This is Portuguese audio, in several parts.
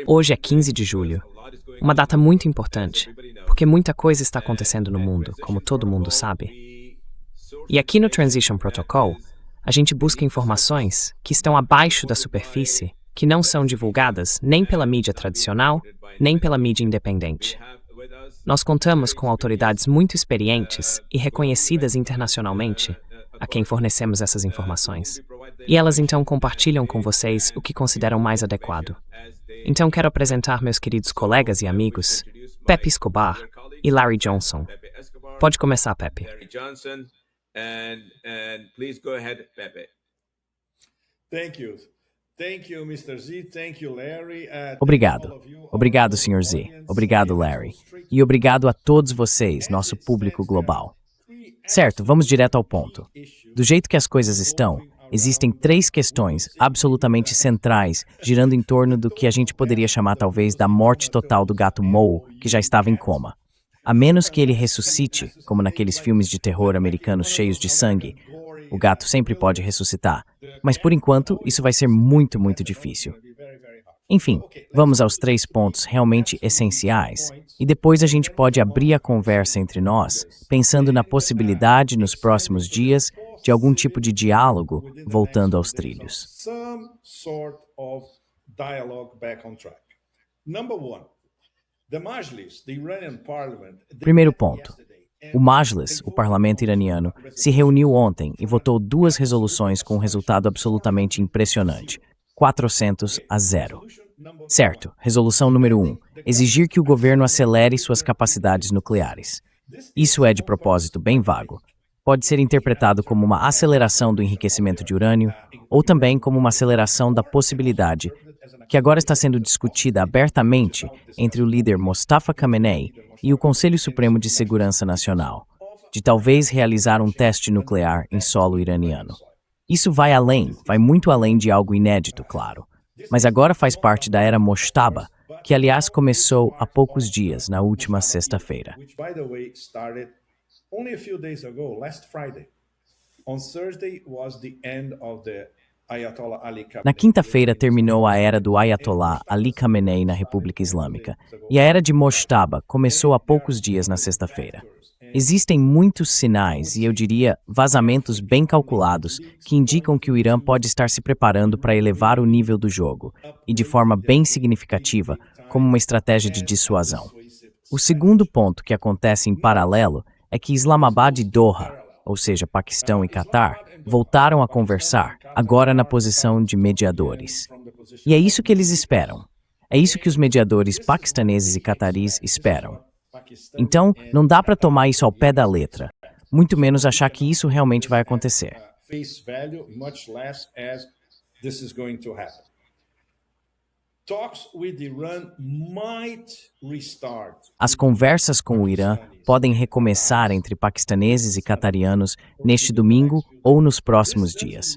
Hoje é 15 de julho, uma data muito importante, porque muita coisa está acontecendo no mundo, como todo mundo sabe. E aqui no Transition Protocol, a gente busca informações que estão abaixo da superfície, que não são divulgadas nem pela mídia tradicional, nem pela mídia independente. Nós contamos com autoridades muito experientes e reconhecidas internacionalmente, a quem fornecemos essas informações. E elas então compartilham com vocês o que consideram mais adequado. Então quero apresentar meus queridos colegas e amigos, Pepe Escobar e Larry Johnson. Pode começar, Pepe. Obrigado. Obrigado, Sr. Z. Obrigado, Larry. E obrigado a todos vocês, nosso público global. Certo, vamos direto ao ponto. Do jeito que as coisas estão, existem 3 questões absolutamente centrais girando em torno do que a gente poderia chamar talvez da morte total do gato Moe, que já estava em coma. A menos que ele ressuscite, como naqueles filmes de terror americanos cheios de sangue, o gato sempre pode ressuscitar. Mas por enquanto, isso vai ser muito, muito difícil. Enfim, vamos aos 3 pontos realmente essenciais, e depois a gente pode abrir a conversa entre nós, pensando na possibilidade, nos próximos dias, de algum tipo de diálogo voltando aos trilhos. Primeiro ponto. O Majlis, o parlamento iraniano, se reuniu ontem e votou 2 resoluções com um resultado absolutamente impressionante. 400-0. Certo, resolução número 1. Exigir que o governo acelere suas capacidades nucleares. Isso é de propósito bem vago. Pode ser interpretado como uma aceleração do enriquecimento de urânio ou também como uma aceleração da possibilidade, que agora está sendo discutida abertamente entre o líder Mostafa Khamenei e o Conselho Supremo de Segurança Nacional, de talvez realizar um teste nuclear em solo iraniano. Isso vai muito além de algo inédito, claro. Mas agora faz parte da era Mojtaba, que aliás começou há poucos dias, na última sexta-feira. Na quinta-feira terminou a era do Ayatollah Ali Khamenei na República Islâmica, e a era de Mojtaba começou há poucos dias na sexta-feira. Existem muitos sinais, e eu diria vazamentos bem calculados, que indicam que o Irã pode estar se preparando para elevar o nível do jogo, e de forma bem significativa, como uma estratégia de dissuasão. O segundo ponto que acontece em paralelo é que Islamabad e Doha, ou seja, Paquistão e Catar, voltaram a conversar, agora na posição de mediadores. E é isso que eles esperam. É isso que os mediadores paquistaneses e cataris esperam. Então, não dá para tomar isso ao pé da letra, muito menos achar que isso realmente vai acontecer. As conversas com o Irã podem recomeçar entre paquistaneses e catarianos neste domingo ou nos próximos dias.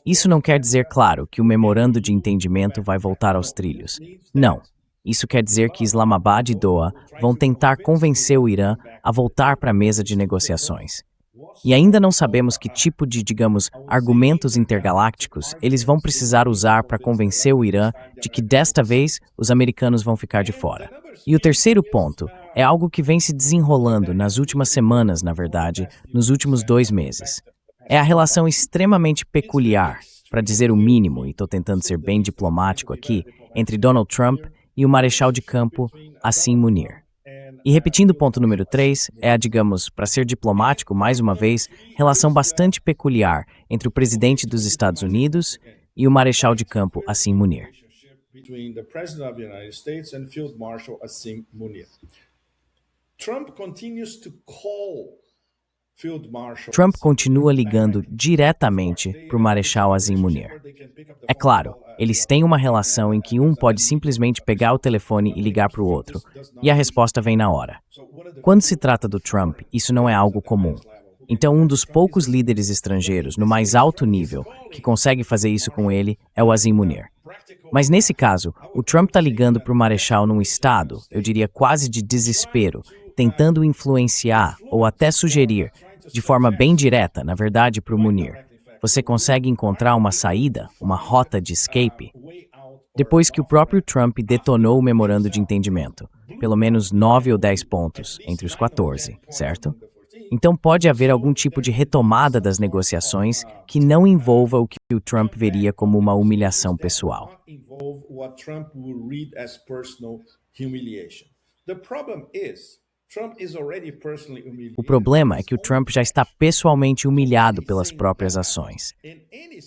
Isso não quer dizer, claro, que o memorando de entendimento vai voltar aos trilhos. Não. Isso quer dizer que Islamabad e Doha vão tentar convencer o Irã a voltar para a mesa de negociações. E ainda não sabemos que tipo de, argumentos intergalácticos eles vão precisar usar para convencer o Irã de que desta vez os americanos vão ficar de fora. E o terceiro ponto é algo que vem se desenrolando nas últimas semanas, na verdade, nos últimos 2 meses. É a relação extremamente peculiar, para dizer o mínimo, e estou tentando ser bem diplomático aqui, entre Donald Trump e o marechal de campo Asim Munir. E repetindo o ponto número 3, é a, para ser diplomático, mais uma vez, relação bastante peculiar entre o presidente dos Estados Unidos e o marechal de campo Asim Munir. Trump continua ligando diretamente para o marechal Asim Munir. É claro, eles têm uma relação em que um pode simplesmente pegar o telefone e ligar para o outro, e a resposta vem na hora. Quando se trata do Trump, isso não é algo comum. Então, um dos poucos líderes estrangeiros no mais alto nível que consegue fazer isso com ele é o Asim Munir. Mas nesse caso, o Trump está ligando para o marechal num estado, eu diria quase de desespero, tentando influenciar ou até sugerir, de forma bem direta, na verdade, para o Munir. Você consegue encontrar uma saída, uma rota de escape? Depois que o próprio Trump detonou o memorando de entendimento, pelo menos 9 ou 10 pontos, entre os 14, certo? Então pode haver algum tipo de retomada das negociações que não envolva o que o Trump veria como uma humilhação pessoal. O problema é que o Trump já está pessoalmente humilhado pelas próprias ações.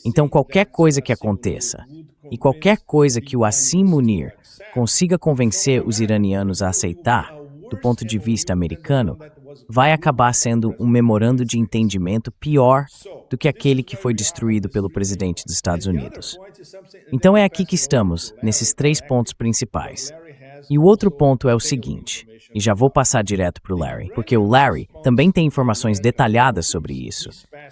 Então qualquer coisa que aconteça, e qualquer coisa que o Assim Munir consiga convencer os iranianos a aceitar, do ponto de vista americano, vai acabar sendo um memorando de entendimento pior do que aquele que foi destruído pelo presidente dos Estados Unidos. Então é aqui que estamos, nesses 3 pontos principais. E o outro ponto é o seguinte, e já vou passar direto para o Larry, porque o Larry também tem informações detalhadas sobre isso.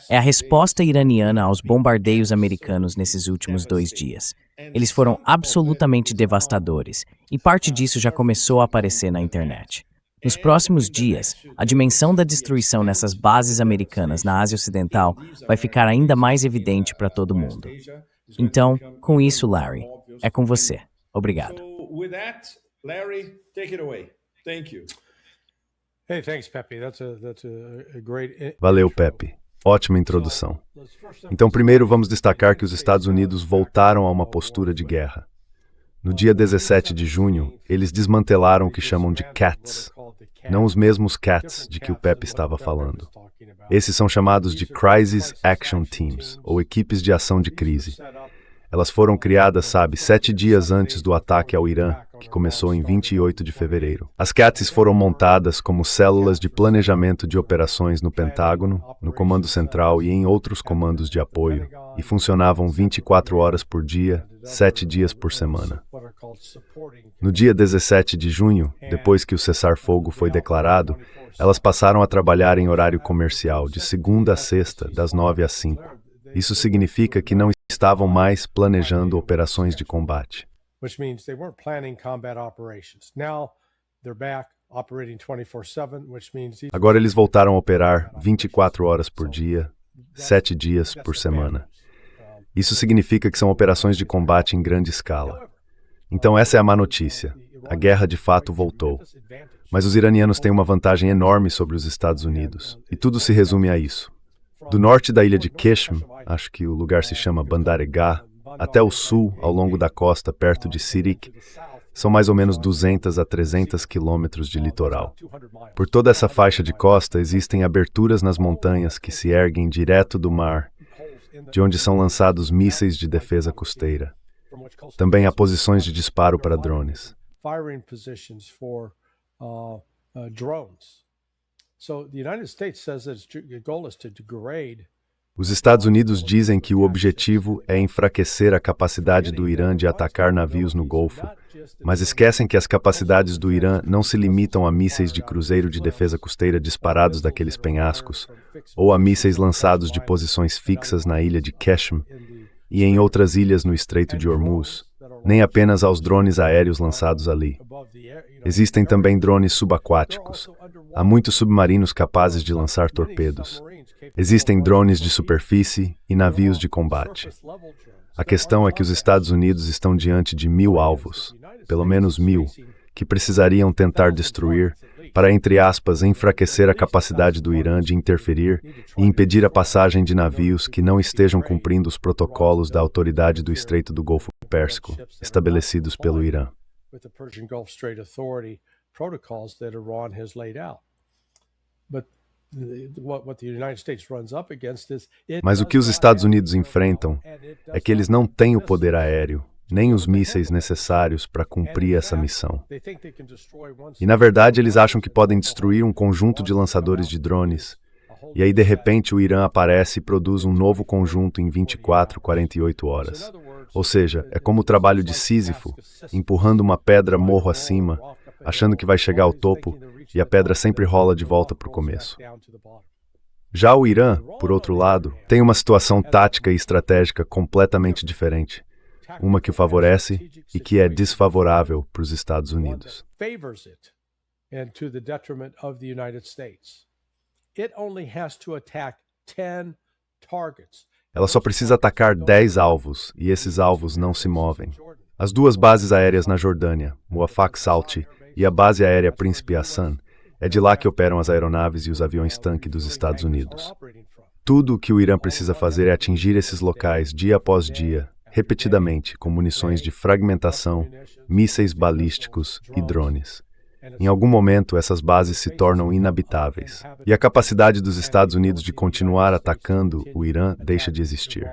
É a resposta iraniana aos bombardeios americanos nesses últimos 2 dias. Eles foram absolutamente devastadores, e parte disso já começou a aparecer na internet. Nos próximos dias, a dimensão da destruição nessas bases americanas na Ásia Ocidental vai ficar ainda mais evidente para todo mundo. Então, com isso, Larry, é com você. Obrigado. Larry, take it away. Thank you. Hey, thanks, Pepe. That's a great. Valeu, Pepe. Ótima introdução. Então, primeiro vamos destacar que os Estados Unidos voltaram a uma postura de guerra. No dia 17 de junho, eles desmantelaram o que chamam de CATs, não os mesmos CATs de que o Pepe estava falando. Esses são chamados de Crisis Action Teams, ou equipes de ação de crise. Elas foram criadas, 7 dias antes do ataque ao Irã, que começou em 28 de fevereiro. As CATs foram montadas como células de planejamento de operações no Pentágono, no Comando Central e em outros comandos de apoio, e funcionavam 24 horas por dia, 7 dias por semana. No dia 17 de junho, depois que o cessar-fogo foi declarado, elas passaram a trabalhar em horário comercial, de segunda a sexta, das 9 às 5. Isso significa que não estavam mais planejando operações de combate. Agora eles voltaram a operar 24 horas por dia, 7 dias por semana. Isso significa que são operações de combate em grande escala. Então essa é a má notícia. A guerra de fato voltou. Mas os iranianos têm uma vantagem enorme sobre os Estados Unidos. E tudo se resume a isso. Do norte da ilha de Qeshm, acho que o lugar se chama Bandaregah, até o sul, ao longo da costa, perto de Sirik, são mais ou menos 200 a 300 quilômetros de litoral. Por toda essa faixa de costa existem aberturas nas montanhas que se erguem direto do mar, de onde são lançados mísseis de defesa costeira. Também há posições de disparo para drones. Os Estados Unidos dizem que o objetivo é enfraquecer a capacidade do Irã de atacar navios no Golfo, mas esquecem que as capacidades do Irã não se limitam a mísseis de cruzeiro de defesa costeira disparados daqueles penhascos, ou a mísseis lançados de posições fixas na ilha de Qeshm e em outras ilhas no Estreito de Hormuz, nem apenas aos drones aéreos lançados ali. Existem também drones subaquáticos. Há muitos submarinos capazes de lançar torpedos. Existem drones de superfície e navios de combate. A questão é que os Estados Unidos estão diante de 1.000 alvos, pelo menos 1.000, que precisariam tentar destruir para, entre aspas, enfraquecer a capacidade do Irã de interferir e impedir a passagem de navios que não estejam cumprindo os protocolos da Autoridade do Estreito do Golfo Pérsico, estabelecidos pelo Irã. Mas o que os Estados Unidos enfrentam é que eles não têm o poder aéreo, nem os mísseis necessários para cumprir essa missão. E, na verdade, eles acham que podem destruir um conjunto de lançadores de drones, e aí, de repente, o Irã aparece e produz um novo conjunto em 24, 48 horas. Ou seja, é como o trabalho de Sísifo, empurrando uma pedra morro acima, achando que vai chegar ao topo, e a pedra sempre rola de volta para o começo. Já o Irã, por outro lado, tem uma situação tática e estratégica completamente diferente. Uma que o favorece e que é desfavorável para os Estados Unidos. It only has to attack 10 targets Ela só precisa atacar 10 alvos, e esses alvos não se movem. As duas bases aéreas na Jordânia, Muwafaq Salti e a base aérea Príncipe Hassan, é de lá que operam as aeronaves e os aviões-tanque dos Estados Unidos. Tudo o que o Irã precisa fazer é atingir esses locais dia após dia, repetidamente, com munições de fragmentação, mísseis balísticos e drones. Em algum momento, essas bases se tornam inabitáveis, e a capacidade dos Estados Unidos de continuar atacando o Irã deixa de existir.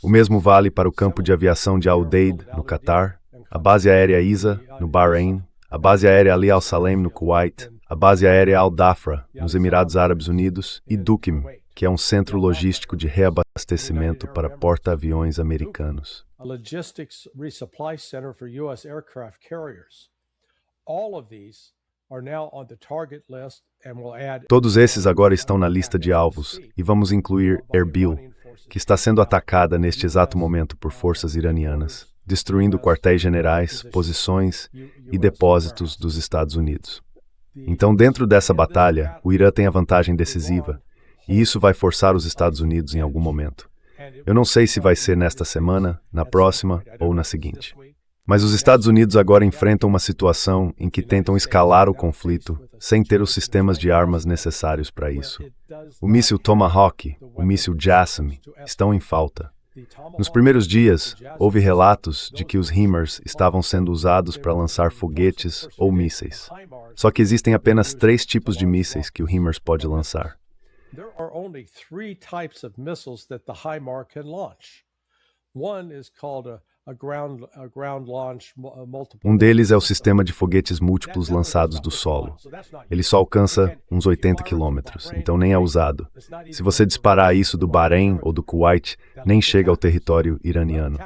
O mesmo vale para o campo de aviação de Al-Udeid, no Catar, a base aérea Isa, no Bahrein, a base aérea Ali Al-Salem, no Kuwait, a base aérea Al-Dhafra, nos Emirados Árabes Unidos, e Duqm, que é um centro logístico de reabastecimento para porta-aviões americanos. A logistics resupply center for U.S. aircraft carriers. All of these are now on the target list and will add. Todos esses agora estão na lista de alvos, e vamos incluir Erbil, que está sendo atacada neste exato momento por forças iranianas, destruindo quartéis generais, posições e depósitos dos Estados Unidos. Então, dentro dessa batalha, o Irã tem a vantagem decisiva, e isso vai forçar os Estados Unidos em algum momento. Eu não sei se vai ser nesta semana, na próxima ou na seguinte. Mas os Estados Unidos agora enfrentam uma situação em que tentam escalar o conflito sem ter os sistemas de armas necessários para isso. O míssil Tomahawk, o míssil JASSM, estão em falta. Nos primeiros dias, houve relatos de que os HIMARS estavam sendo usados para lançar foguetes ou mísseis. Só que existem apenas 3 tipos de mísseis que o HIMARS pode lançar. There are only 3 types of missiles that the HIMARS can launch. One is called a ground launch multiple. Um deles é o sistema de foguetes múltiplos lançados do solo. Ele só alcança uns 80 quilômetros, então nem é usado. Se você disparar isso do Bahrein ou do Kuwait, nem chega ao território iraniano.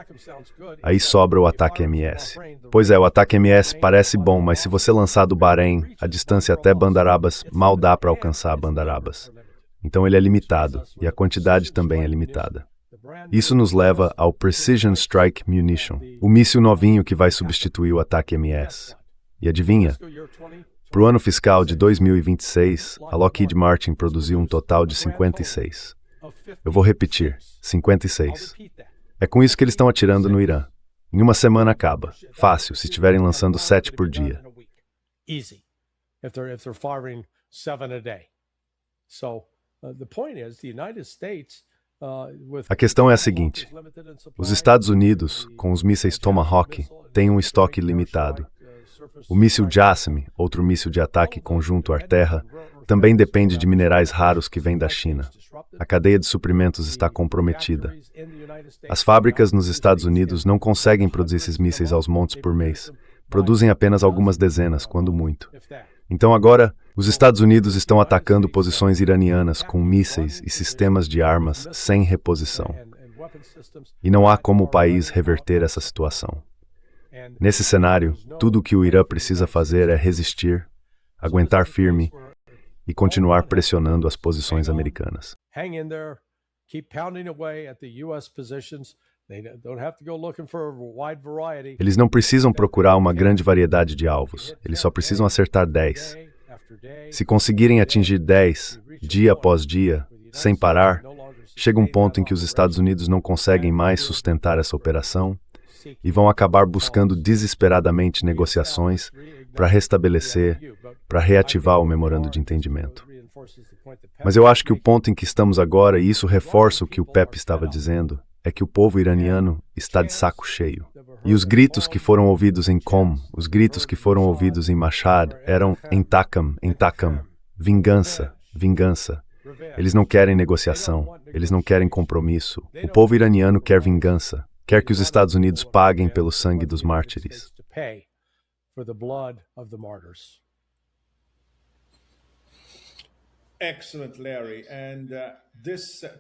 Aí sobra o ataque MS. Pois é, o ataque MS parece bom, mas se você lançar do Bahrein, a distância até Bandar Abbas mal dá para alcançar Bandar Abbas. Então ele é limitado, e a quantidade também é limitada. Isso nos leva ao Precision Strike Munition, o míssil novinho que vai substituir o ataque MS. E adivinha? Para o ano fiscal de 2026, a Lockheed Martin produziu um total de 56. Eu vou repetir, 56. É com isso que eles estão atirando no Irã. Em uma semana acaba. Fácil, se estiverem lançando 7 por dia. Easy. If they're firing 7 a day. So the point is the United States. A questão é a seguinte: os Estados Unidos, com os mísseis Tomahawk, têm um estoque limitado. O míssil JASSM, outro míssil de ataque conjunto ar-terra, também depende de minerais raros que vêm da China. A cadeia de suprimentos está comprometida. As fábricas nos Estados Unidos não conseguem produzir esses mísseis aos montes por mês. Produzem apenas algumas dezenas, quando muito. Então agora, os Estados Unidos estão atacando posições iranianas com mísseis e sistemas de armas sem reposição. E não há como o país reverter essa situação. Nesse cenário, tudo o que o Irã precisa fazer é resistir, aguentar firme e continuar pressionando as posições americanas. Hang in there, keep pounding away at the US positions. They don't have to go looking for a wide variety. Eles não precisam procurar uma grande variedade de alvos, eles só precisam acertar 10. Se conseguirem atingir 10, dia após dia, sem parar, chega um ponto em que os Estados Unidos não conseguem mais sustentar essa operação e vão acabar buscando desesperadamente negociações para restabelecer, para reativar o memorando de entendimento. Mas eu acho que o ponto em que estamos agora, e isso reforça o que o Pepe estava dizendo, é que o povo iraniano está de saco cheio. E os gritos que foram ouvidos em Qom, os gritos que foram ouvidos em Mashhad eram Entakam, Entakam, vingança, vingança. Eles não querem negociação, eles não querem compromisso. O povo iraniano quer vingança, quer que os Estados Unidos paguem pelo sangue dos mártires.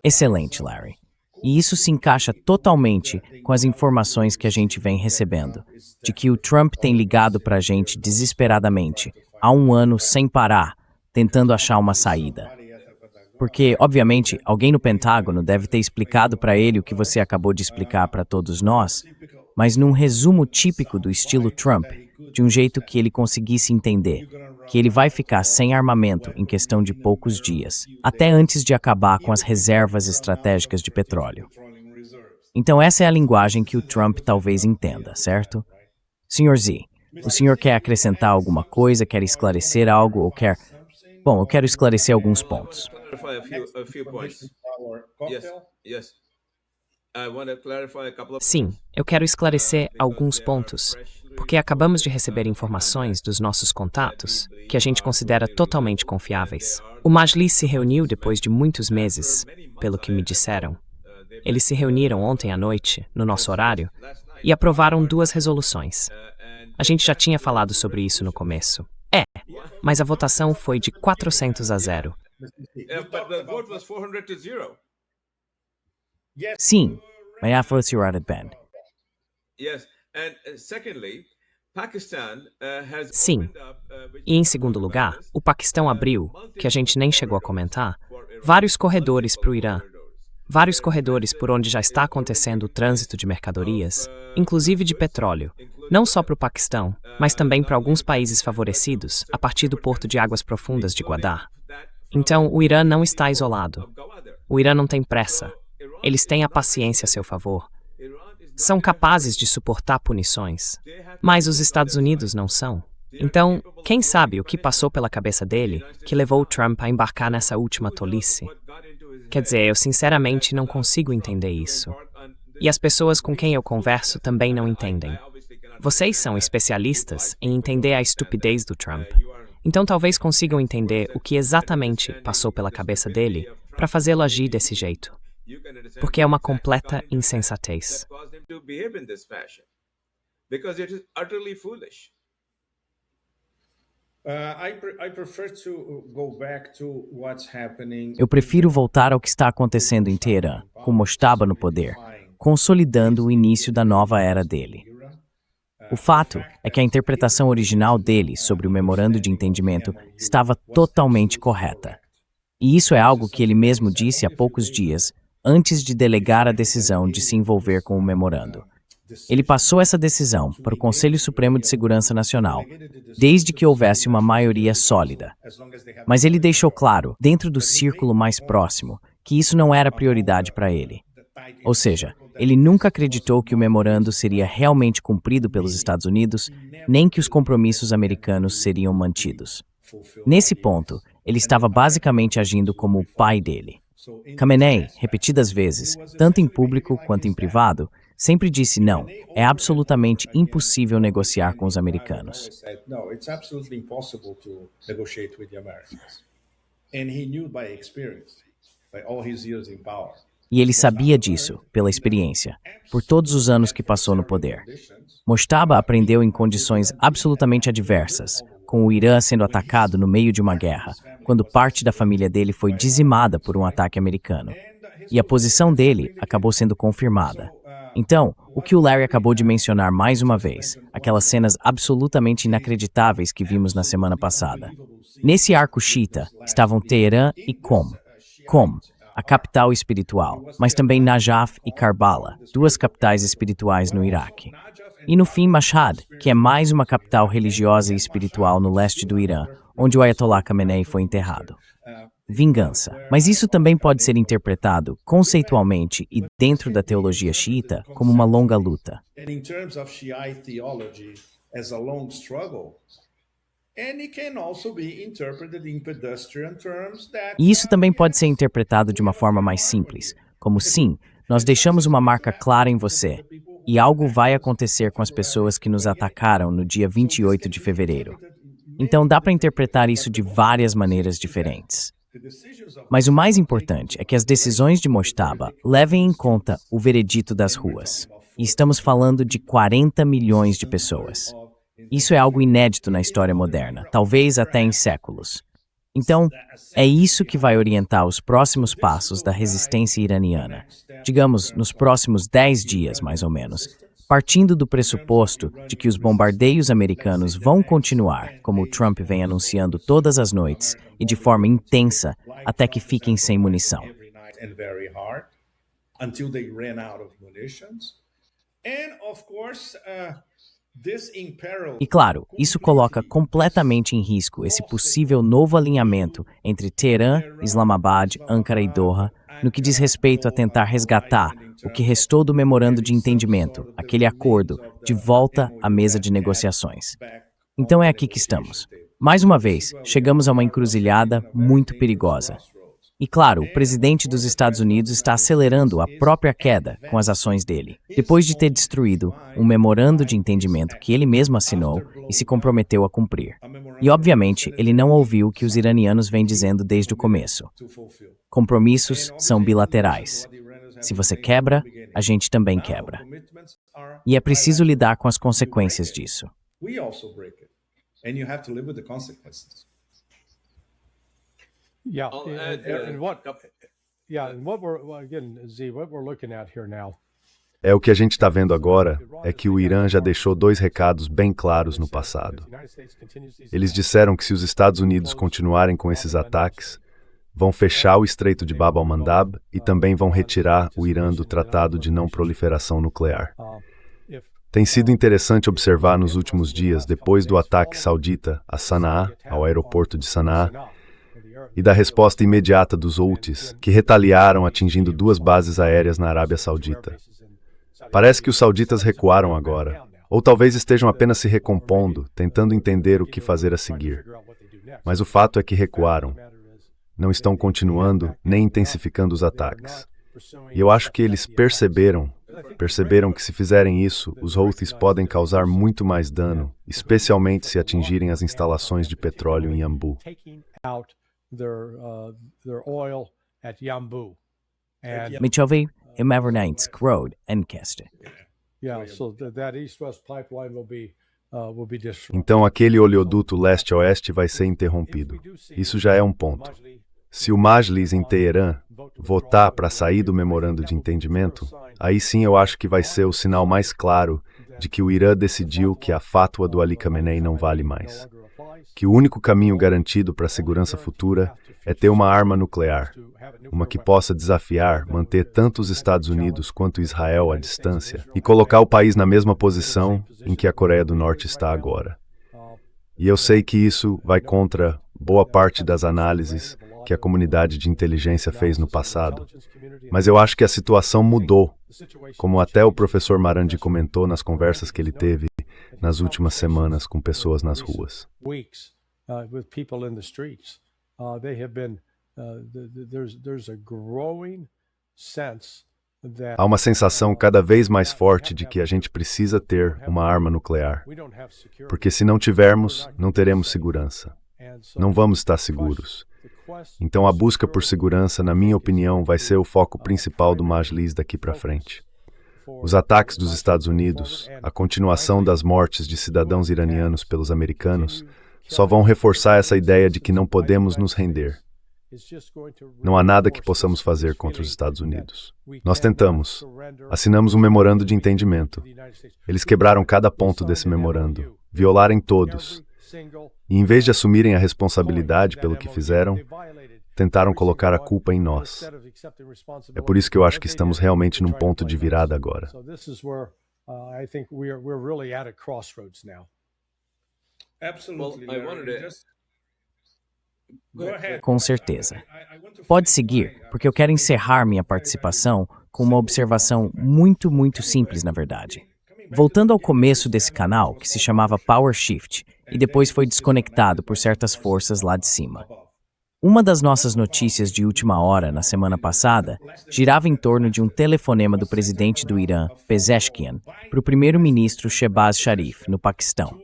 Excelente, Larry. E isso se encaixa totalmente com as informações que a gente vem recebendo, de que o Trump tem ligado para a gente desesperadamente, há um ano sem parar, tentando achar uma saída. Porque, obviamente, alguém no Pentágono deve ter explicado para ele o que você acabou de explicar para todos nós, mas num resumo típico do estilo Trump, de um jeito que ele conseguisse entender. que ele vai ficar sem armamento em questão de poucos dias, até antes de acabar com as reservas estratégicas de petróleo. Então essa é a linguagem que o Trump talvez entenda, certo? Sr. Z, o senhor quer acrescentar alguma coisa, quer esclarecer algo ou quer... Bom, eu quero esclarecer alguns pontos. Sim, eu quero esclarecer alguns pontos, porque acabamos de receber informações dos nossos contatos que a gente considera totalmente confiáveis. O Majlis se reuniu depois de muitos meses, pelo que me disseram. Eles se reuniram ontem à noite, no nosso horário, e aprovaram 2 resoluções. A gente já tinha falado sobre isso no começo. Mas a votação foi de 400-0. Sim, may I first your added band? Sim. E em segundo lugar, o Paquistão abriu, que a gente nem chegou a comentar, vários corredores para o Irã. Vários corredores por onde já está acontecendo o trânsito de mercadorias, inclusive de petróleo, não só para o Paquistão, mas também para alguns países favorecidos, a partir do porto de águas profundas de Gwadar. Então, o Irã não está isolado. O Irã não tem pressa. Eles têm a paciência a seu favor. São capazes de suportar punições. Mas os Estados Unidos não são. Então, quem sabe o que passou pela cabeça dele que levou o Trump a embarcar nessa última tolice? Quer dizer, eu sinceramente não consigo entender isso. E as pessoas com quem eu converso também não entendem. Vocês são especialistas em entender a estupidez do Trump. Então talvez consigam entender o que exatamente passou pela cabeça dele para fazê-lo agir desse jeito. Porque é uma completa insensatez. Eu prefiro voltar ao que está acontecendo em Teherã, com Mojtaba no poder, consolidando o início da nova era dele. O fato é que a interpretação original dele sobre o memorando de entendimento estava totalmente correta. E isso é algo que ele mesmo disse há poucos dias, antes de delegar a decisão de se envolver com o memorando. Ele passou essa decisão para o Conselho Supremo de Segurança Nacional, desde que houvesse uma maioria sólida. Mas ele deixou claro, dentro do círculo mais próximo, que isso não era prioridade para ele. Ou seja, ele nunca acreditou que o memorando seria realmente cumprido pelos Estados Unidos, nem que os compromissos americanos seriam mantidos. Nesse ponto, ele estava basicamente agindo como o pai dele. Khamenei, repetidas vezes, tanto em público quanto em privado, sempre disse não, é absolutamente impossível negociar com os americanos. E ele sabia disso, pela experiência, por todos os anos que passou no poder. Mojtaba aprendeu em condições absolutamente adversas, com o Irã sendo atacado no meio de uma guerra, quando parte da família dele foi dizimada por um ataque americano. E a posição dele acabou sendo confirmada. Então, o que o Larry acabou de mencionar mais uma vez, aquelas cenas absolutamente inacreditáveis que vimos na semana passada. Nesse arco xiita estavam Teherã e Qom, a capital espiritual, mas também Najaf e Karbala, 2 capitais espirituais no Iraque. E no fim Mashhad, que é mais uma capital religiosa e espiritual no leste do Irã, onde o Ayatollah Khamenei foi enterrado. Vingança. Mas isso também pode ser interpretado, conceitualmente e dentro da teologia xiita, como uma longa luta. E isso também pode ser interpretado de uma forma mais simples, como sim, nós deixamos uma marca clara em você, e algo vai acontecer com as pessoas que nos atacaram no dia 28 de fevereiro. Então dá para interpretar isso de várias maneiras diferentes. Mas o mais importante é que as decisões de Mojtaba levem em conta o veredito das ruas. E estamos falando de 40 milhões de pessoas. Isso é algo inédito na história moderna, talvez até em séculos. Então, é isso que vai orientar os próximos passos da resistência iraniana, digamos, nos próximos 10 dias, mais ou menos, partindo do pressuposto de que os bombardeios americanos vão continuar, como o Trump vem anunciando todas as noites, e de forma intensa, até que fiquem sem munição. E claro, isso coloca completamente em risco esse possível novo alinhamento entre Teherã, Islamabad, Ankara e Doha, no que diz respeito a tentar resgatar o que restou do memorando de entendimento, aquele acordo, de volta à mesa de negociações. Então é aqui que estamos. Mais uma vez, chegamos a uma encruzilhada muito perigosa. E claro, o presidente dos Estados Unidos está acelerando a própria queda com as ações dele, depois de ter destruído um memorando de entendimento que ele mesmo assinou e se comprometeu a cumprir. E obviamente, ele não ouviu o que os iranianos vêm dizendo desde o começo. Compromissos são bilaterais. Se você quebra, a gente também quebra. E é preciso lidar com as consequências disso. Yeah, and what we're again, Z, what we're looking at here now. O que a gente está vendo agora é que o Irã já deixou dois recados bem claros no passado. Eles disseram que se os Estados Unidos continuarem com esses ataques, vão fechar o Estreito de Bab al-Mandab e também vão retirar o Irã do Tratado de Não Proliferação Nuclear. Tem sido interessante observar nos últimos dias, depois do ataque saudita a Sanaa, ao aeroporto de Sanaa, e da resposta imediata dos Houthis, que retaliaram atingindo duas bases aéreas na Arábia Saudita. Parece que os sauditas recuaram agora, ou talvez estejam apenas se recompondo, tentando entender o que fazer a seguir. Mas o fato é que recuaram. Não estão continuando nem intensificando os ataques. E eu acho que eles perceberam que se fizerem isso, os Houthis podem causar muito mais dano, especialmente se atingirem as instalações de petróleo em Yanbu. Their oil at Yanbu. And Mitchell Emernaints Road Encast. yeah, so that east-west pipeline will be destroyed. Então aquele oleoduto leste-oeste vai ser interrompido. Isso já é um ponto. Se o Majlis em Teherã votar para sair do memorando de entendimento, aí sim eu acho que vai ser o sinal mais claro de que o Irã decidiu que a fátua do Ali Khamenei não vale mais. Que o único caminho garantido para a segurança futura é ter uma arma nuclear, uma que possa desafiar, manter tanto os Estados Unidos quanto Israel à distância e colocar o país na mesma posição em que a Coreia do Norte está agora. E eu sei que isso vai contra boa parte das análises que a comunidade de inteligência fez no passado, mas eu acho que a situação mudou, como até o professor Marandi comentou nas conversas que ele teve nas últimas semanas com pessoas nas ruas. Há uma sensação cada vez mais forte de que a gente precisa ter uma arma nuclear, porque se não tivermos, não teremos segurança. Não vamos estar seguros. Então a busca por segurança, na minha opinião, vai ser o foco principal do Majlis daqui para frente. Os ataques dos Estados Unidos, a continuação das mortes de cidadãos iranianos pelos americanos, só vão reforçar essa ideia de que não podemos nos render. Não há nada que possamos fazer contra os Estados Unidos. Nós tentamos. Assinamos um memorando de entendimento. Eles quebraram cada ponto desse memorando, violaram todos. E em vez de assumirem a responsabilidade pelo que fizeram, tentaram colocar a culpa em nós. É por isso que eu acho que estamos realmente num ponto de virada agora. Com certeza. Pode seguir, porque eu quero encerrar minha participação com uma observação muito simples, na verdade. Voltando ao começo desse canal, que se chamava Power Shift, e depois foi desconectado por certas forças lá de cima. Uma das nossas notícias de última hora, na semana passada, girava em torno de um telefonema do presidente do Irã, Pezeshkian, para o primeiro-ministro Shehbaz Sharif, no Paquistão.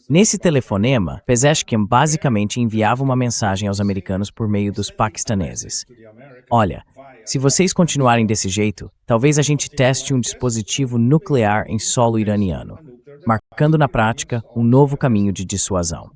Nesse telefonema, Pezeshkian basicamente enviava uma mensagem aos americanos por meio dos paquistaneses. Olha, se vocês continuarem desse jeito, talvez a gente teste um dispositivo nuclear em solo iraniano, marcando na prática um novo caminho de dissuasão.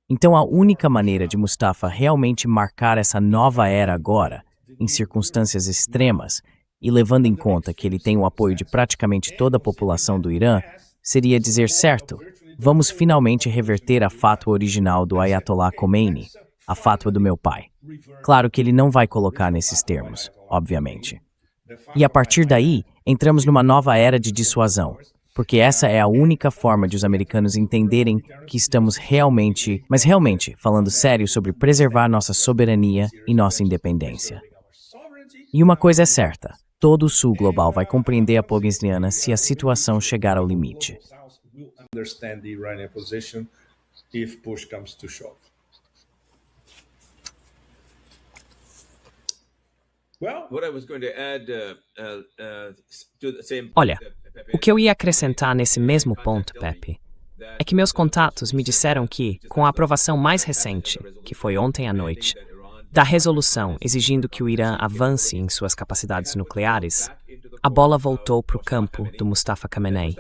Então a única maneira de Mustafa realmente marcar essa nova era agora, em circunstâncias extremas, e levando em conta que ele tem o apoio de praticamente toda a população do Irã, seria dizer certo, vamos finalmente reverter a fátua original do Ayatollah Khomeini, a fátua do meu pai. Claro que ele não vai colocar nesses termos, obviamente. E a partir daí, entramos numa nova era de dissuasão, porque essa é a única forma de os americanos entenderem que estamos realmente, mas realmente, falando sério sobre preservar nossa soberania e nossa independência. E uma coisa é certa, todo o sul global vai compreender a Pogensliana se a situação chegar ao limite. Understand the Iranian position if push comes to shove. Olha, o que eu ia acrescentar nesse mesmo ponto, Pepe, é que meus contatos me disseram que, com a aprovação mais recente, que foi ontem à noite, da resolução exigindo que o Irã avance em suas capacidades nucleares, a bola voltou para o campo do Mustafa Khamenei.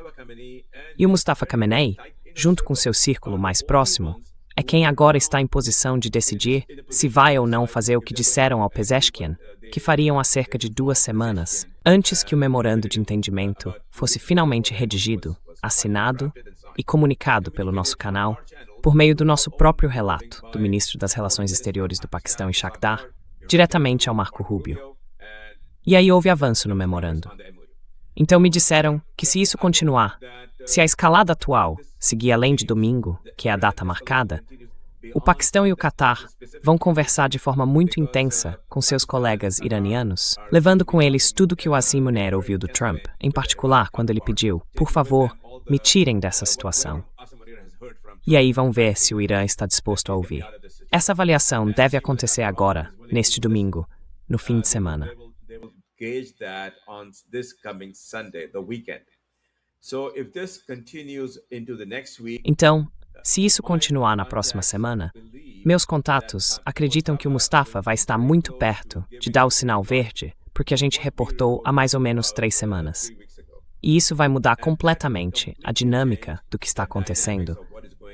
E o Mustafa Khamenei, junto com seu círculo mais próximo, é quem agora está em posição de decidir se vai ou não fazer o que disseram ao Pezeshkian, que fariam há cerca de 2 semanas, antes que o memorando de entendimento fosse finalmente redigido, assinado e comunicado pelo nosso canal, por meio do nosso próprio relato do ministro das Relações Exteriores do Paquistão, Ishaq Dar, diretamente ao Marco Rubio. E aí houve avanço no memorando. Então me disseram que se isso continuar, se a escalada atual seguir além de domingo, que é a data marcada, o Paquistão e o Catar vão conversar de forma muito intensa com seus colegas iranianos, levando com eles tudo que o Asim Munir ouviu do Trump, em particular quando ele pediu, por favor, me tirem dessa situação. E aí vão ver se o Irã está disposto a ouvir. Essa avaliação deve acontecer agora, neste domingo, no fim de semana. Então, se isso continuar na próxima semana, meus contatos acreditam que o Mustafa vai estar muito perto de dar o sinal verde, porque a gente reportou há mais ou menos 3 semanas. E isso vai mudar completamente a dinâmica do que está acontecendo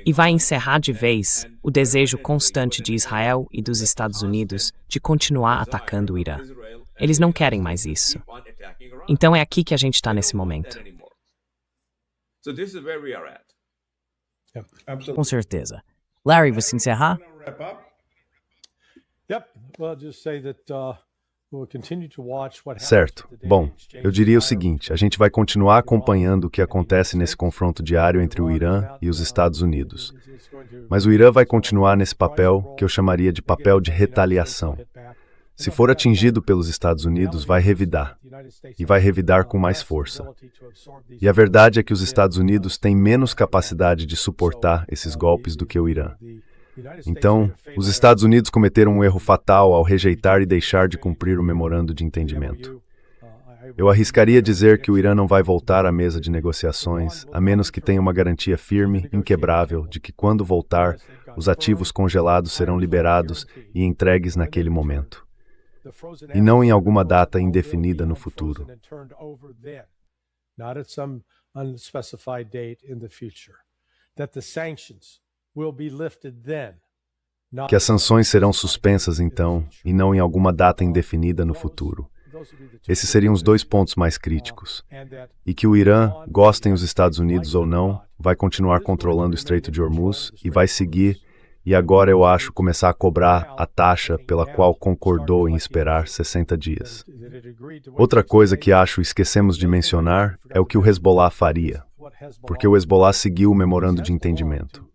e vai encerrar de vez o desejo constante de Israel e dos Estados Unidos de continuar atacando o Irã. Eles não querem mais isso. Então é aqui que a gente está nesse momento. Com certeza. Larry, você encerrar? Certo. Bom, eu diria o seguinte, a gente vai continuar acompanhando o que acontece nesse confronto diário entre o Irã e os Estados Unidos. Mas o Irã vai continuar nesse papel que eu chamaria de papel de retaliação. Se for atingido pelos Estados Unidos, vai revidar. E vai revidar com mais força. E a verdade é que os Estados Unidos têm menos capacidade de suportar esses golpes do que o Irã. Então, os Estados Unidos cometeram um erro fatal ao rejeitar e deixar de cumprir o memorando de entendimento. Eu arriscaria dizer que o Irã não vai voltar à mesa de negociações, a menos que tenha uma garantia firme, inquebrável, de que quando voltar, os ativos congelados serão liberados e entregues naquele momento. E não em alguma data indefinida no futuro. Que as sanções serão suspensas então, e não em alguma data indefinida no futuro. Esses seriam os 2 pontos mais críticos. E que o Irã, gostem os Estados Unidos ou não, vai continuar controlando o Estreito de Hormuz e vai seguir, e agora eu acho começar a cobrar a taxa pela qual concordou em esperar 60 dias. Outra coisa que acho esquecemos de mencionar é o que o Hezbollah faria, porque o Hezbollah seguiu o memorando de entendimento.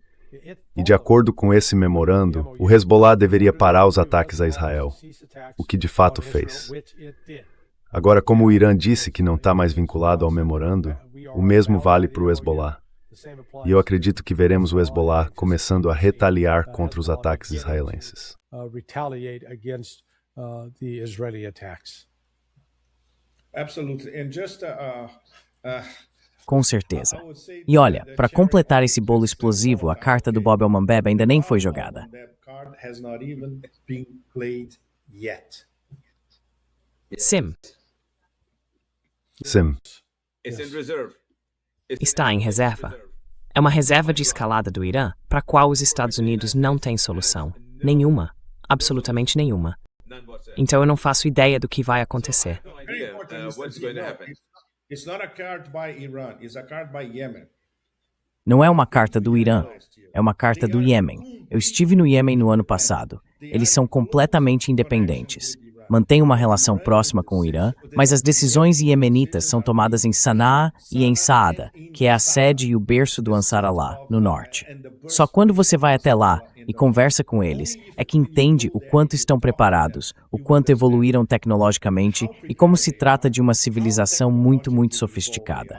E de acordo com esse memorando, o Hezbollah deveria parar os ataques a Israel, o que de fato fez. Agora, como o Irã disse que não está mais vinculado ao memorando, o mesmo vale para o Hezbollah. E eu acredito que veremos o Hezbollah começando a retaliar contra os ataques israelenses. Com certeza. E olha, para completar esse bolo explosivo, a carta do Bob El-Manbeb ainda nem foi jogada. Sim, Sim. está em reserva. É uma reserva de escalada do Irã para a qual os Estados Unidos não têm solução. Nenhuma. Absolutamente nenhuma. Então eu não faço ideia do que vai acontecer. It's not a card by Iran, it's a card by Yemen. Não é uma carta do Irã, é uma carta do Iêmen. Eu estive no Iêmen no ano passado. Eles são completamente independentes. Mantêm uma relação próxima com o Irã, mas as decisões iemenitas são tomadas em Sanaa e em Saada, que é a sede e o berço do Ansar Allah, no norte. Só quando você vai até lá e conversa com eles é que entende o quanto estão preparados, o quanto evoluíram tecnologicamente e como se trata de uma civilização muito, muito sofisticada.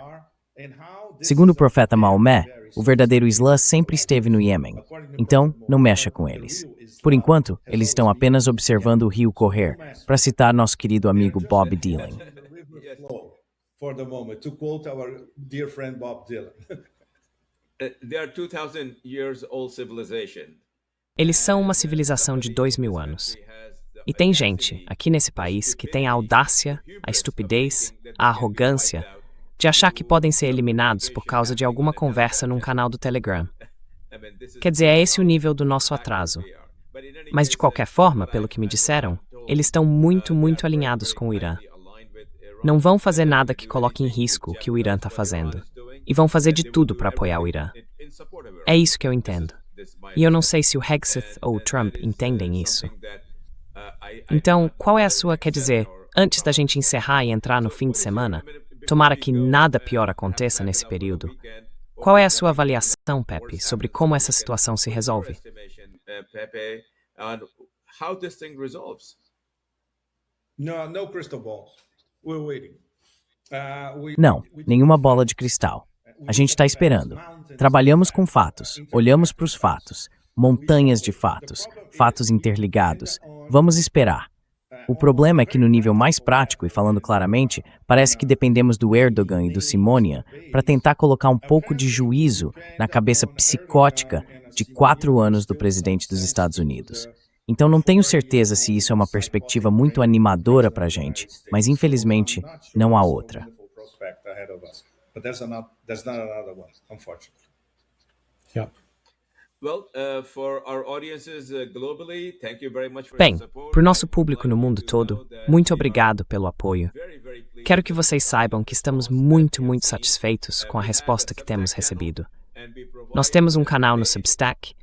Segundo o profeta Maomé, o verdadeiro Islã sempre esteve no Iêmen. Então, não mexa com eles. Por enquanto, eles estão apenas observando o rio correr, para citar nosso querido amigo Bob Dylan. For the moment, to quote our dear friend Bob Dylan. They are 2,000 years old civilization. Eles são uma civilização de 2.000 anos. E tem gente, aqui nesse país, que tem a audácia, a estupidez, a arrogância de achar que podem ser eliminados por causa de alguma conversa num canal do Telegram. Quer dizer, é esse o nível do nosso atraso. Mas de qualquer forma, pelo que me disseram, eles estão muito, muito alinhados com o Irã. Não vão fazer nada que coloque em risco o que o Irã está fazendo. E vão fazer de tudo para apoiar o Irã. É isso que eu entendo. E eu não sei se o Hegseth ou o Trump entendem isso. Então, qual é a sua, quer dizer, antes da gente encerrar e entrar no fim de semana, tomara que nada pior aconteça nesse período, qual é a sua avaliação, Pepe, sobre como essa situação se resolve? Pepe, on how this thing resolves. No crystal balls. We're waiting. Não, nenhuma bola de cristal. A gente está esperando. Trabalhamos com fatos, olhamos para os fatos, montanhas de fatos, fatos interligados. Vamos esperar. O problema é que no nível mais prático, e falando claramente, parece que dependemos do Erdogan e do Simonian para tentar colocar um pouco de juízo na cabeça psicótica de 4 anos do presidente dos Estados Unidos. Então não tenho certeza se isso é uma perspectiva muito animadora para a gente, mas infelizmente não há outra. Bem, para o nosso público no mundo todo, muito obrigado pelo apoio. Quero que vocês saibam que estamos muito, muito satisfeitos com a resposta que temos recebido. Nós temos um canal no Substack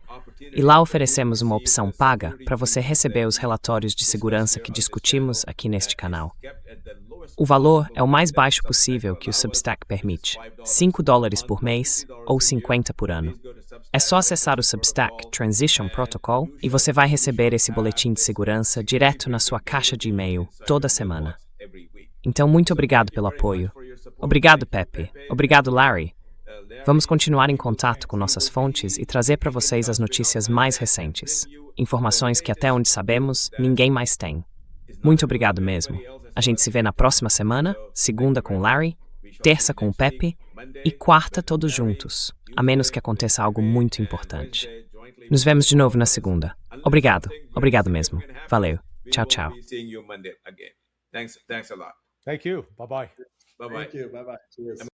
e lá oferecemos uma opção paga para você receber os relatórios de segurança que discutimos aqui neste canal. O valor é o mais baixo possível que o Substack permite, $5 por mês ou 50 por ano. É só acessar o Substack Transition Protocol e você vai receber esse boletim de segurança direto na sua caixa de e-mail toda semana. Então, muito obrigado pelo apoio. Obrigado, Pepe. Obrigado, Larry. Vamos continuar em contato com nossas fontes e trazer para vocês as notícias mais recentes. Informações que, até onde sabemos, ninguém mais tem. Muito obrigado mesmo. A gente se vê na próxima semana, segunda com o Larry, terça com o Pepe e quarta todos juntos, a menos que aconteça algo muito importante. Nos vemos de novo na segunda. Obrigado. Obrigado mesmo. Valeu. Tchau, tchau. Thanks a lot. Thank you. Bye-bye. Bye-bye. Thank you. Bye-bye. Cheers.